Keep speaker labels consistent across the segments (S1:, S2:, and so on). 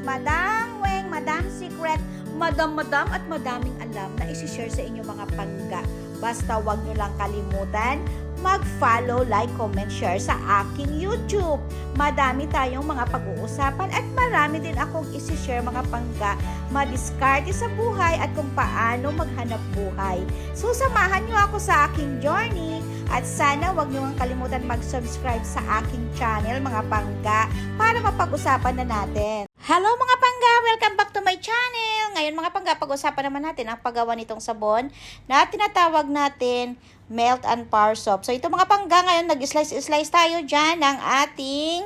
S1: Madam Weng, Madam Secret, Madam at madaming alam na isi-share sa inyo mga pangga. Basta wag nyo lang kalimutan mag-follow, like, comment, share sa aking YouTube. Madami tayong mga pag-uusapan at marami din akong isi-share mga pangga, madiskarte sa buhay at kung paano maghanap buhay. So, samahan nyo ako sa aking journey at sana wag nyo ang kalimutan mag-subscribe sa aking channel mga pangga para mapag-usapan na natin. Hello mga pangga! Welcome back to my channel! Ngayon mga pangga, pag-usapan naman natin ang paggawa nitong sabon na tinatawag natin Melt and Power Soap. So ito mga pangga, ngayon nag-slice tayo dyan ng ating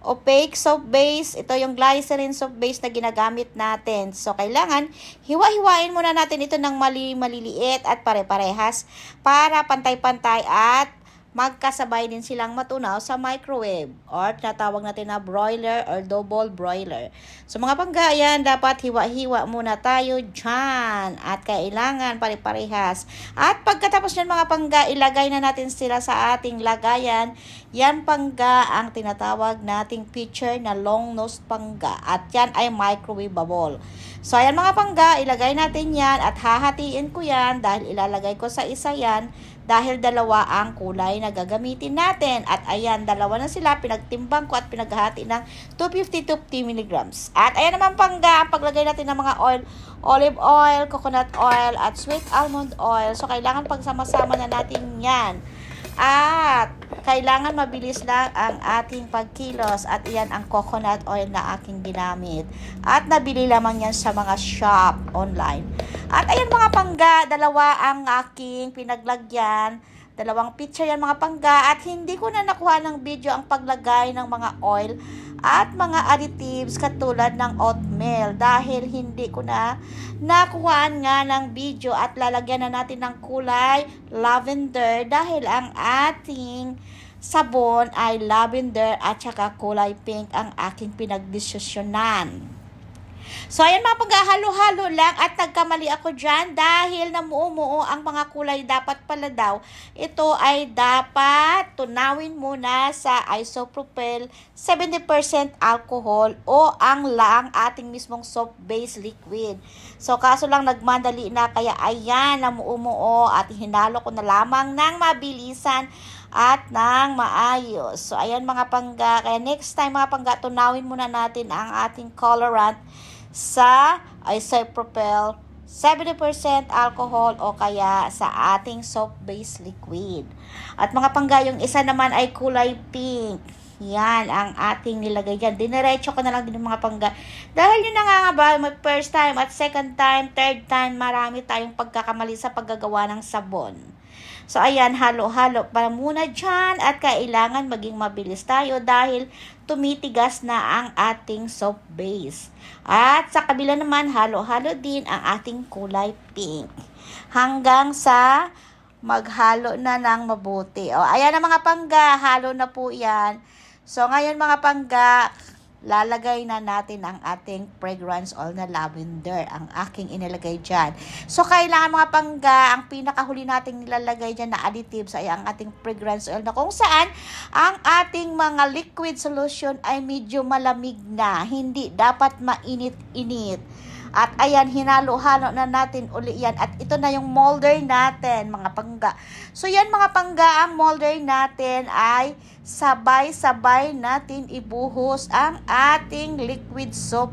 S1: opaque soap base. Ito yung glycerin soap base na ginagamit natin. So kailangan hiwa-hiwain muna natin ito ng maliliit at pare-parehas para pantay-pantay at magkasabay din silang matunaw sa microwave or tinatawag natin na broiler or double broiler. So mga pangga, yan, dapat hiwa-hiwa muna tayo dyan at kailangan pare-parehas. At pagkatapos nyan mga pangga, ilagay na natin sila sa ating lagayan. Yan pangga ang tinatawag nating pitcher na long nose pangga at yan ay microwavable. So ayan mga pangga, ilagay natin yan at hahatiin ko yan dahil ilalagay ko sa isa yan dahil dalawa ang kulay na gagamitin natin. At ayan, dalawa na sila, pinagtimbang ko at pinaghati ng 250 mg. At ayan naman pangga, ang paglagay natin ng mga oil, olive oil, coconut oil, at sweet almond oil. So kailangan pagsama-sama na natin yan. At kailangan mabilis lang ang ating pagkilos at iyan ang coconut oil na aking ginamit. At nabili lamang yan sa mga shop online. At ayan mga pangga, dalawa ang aking pinaglagyan. Dalawang pitcher yan mga pangga at hindi ko na nakuha ng video ang paglagay ng mga oil at mga additives katulad ng oatmeal dahil hindi ko na nakuhaan nga ng video at lalagyan na natin ng kulay lavender dahil ang ating sabon ay lavender at saka kulay pink ang aking pinagdesisyonan. So, ayan mga paghahalo-halo lang at nagkamali ako dyan dahil namuumuo ang mga kulay. Dapat pala daw, ito ay dapat tunawin muna sa isopropyl 70% alcohol o ang ating mismong soap base liquid. So, kaso lang nagmadali na kaya ayan, namuumuo at hinalo ko na lamang ng mabilisan at ng maayos. So, ayan mga pangga. Kaya next time mga pangga, tunawin muna natin ang ating colorant sa isopropyl 70% alcohol o kaya sa ating soap base liquid. At mga pangga, yung isa naman ay kulay pink. Yan ang ating nilagay dyan. Diniretso ko na lang din mga pangga. Dahil yun na nga ba, may first time at second time, third time, marami tayong pagkakamali sa paggagawa ng sabon. So, ayan, halo-halo para muna dyan at kailangan maging mabilis tayo dahil tumitigas na ang ating soap base. At sa kabila naman, halo-halo din ang ating kulay pink. Hanggang sa maghalo na ng mabuti. O, ayan na mga pangga, halo na po yan. So, ngayon mga pangga, lalagay na natin ang ating fragrance oil na lavender, ang aking inilagay dyan. So, kailangan mga pangga, ang pinakahuli nating nilalagay dyan na additives ay ang ating fragrance oil na kung saan ang ating mga liquid solution ay medyo malamig na, hindi dapat mainit-init. At ayan, hinalo-halo na natin uli yan. At ito na yung molder natin, mga pangga. So yan mga pangga, ang molder natin ay sabay-sabay natin ibuhos ang ating liquid soap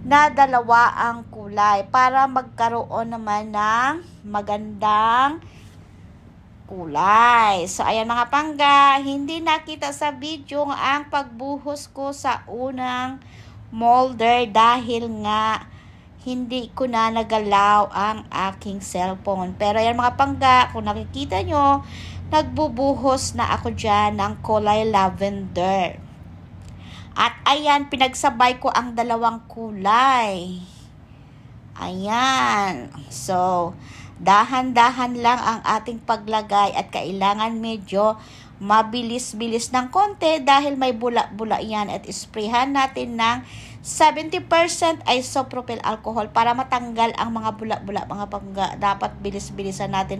S1: na dalawa ang kulay para magkaroon naman ng magandang kulay. So ayan mga pangga, hindi nakita sa video ang pagbuhos ko sa unang molder dahil nga hindi ko na nagalaw ang aking cellphone. Pero yan mga pangga, kung nakikita nyo, nagbubuhos na ako dyan ng kulay lavender. At ayan, pinagsabay ko ang dalawang kulay. Ayan. So, dahan-dahan lang ang ating paglagay at kailangan medyo mabilis-bilis ng konti dahil may bula-bula yan at isprayhan natin ng 70% isopropyl alcohol para matanggal ang mga bula-bula mga pangga. Dapat bilis-bilisan natin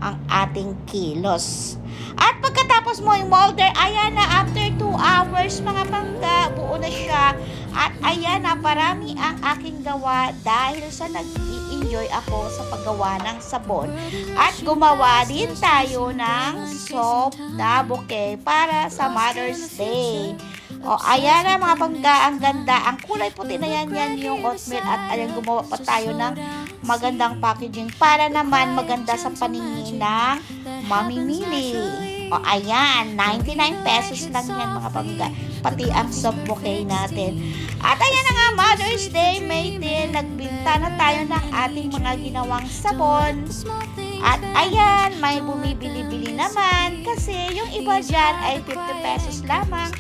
S1: ang ating kilos. At pagkatapos mo yung molder, ayan na after 2 hours mga pangga, buo na siya. At ayan, naparami ang aking gawa dahil sa nag-i-enjoy ako sa paggawa ng sabon. At gumawa din tayo ng soap na bouquet para sa Mother's Day. O, ayan na mga pangga, ang ganda. Ang kulay puti na yan yung oatmeal. At ayan, gumawa pa tayo ng magandang packaging para naman maganda sa paningin ng mamimili. O, ayan, 99 pesos lang yan mga pangga. Pati ang soap bouquet natin. At ayan na nga, Mother's Day, May 10, nagbinta na tayo ng ating mga ginawang sabon. At ayan, may bumibili-bili naman kasi yung iba dyan ay 50 pesos lamang.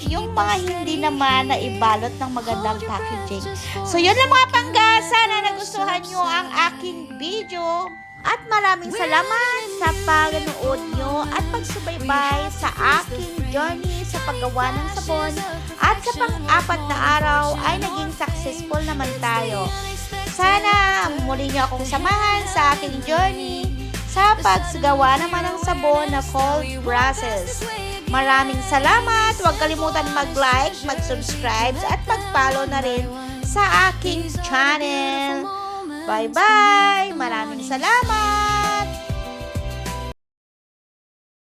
S1: Yung mga hindi naman na ibalot ng magandang packaging. So yun lang mga pangga, sana nagustuhan nyo ang aking video. At maraming salamat sa panonood nyo at pagsubaybay sa aking journey sa paggawa ng sabon. At sa pang-apat na araw ay naging successful naman tayo. Sana muli nyo akong samahan sa aking journey sa pagsagawa naman ng sabon na cold process. Maraming salamat. Huwag kalimutan mag-like, mag-subscribe at mag-follow na rin sa aking channel. Bye-bye! Maraming salamat!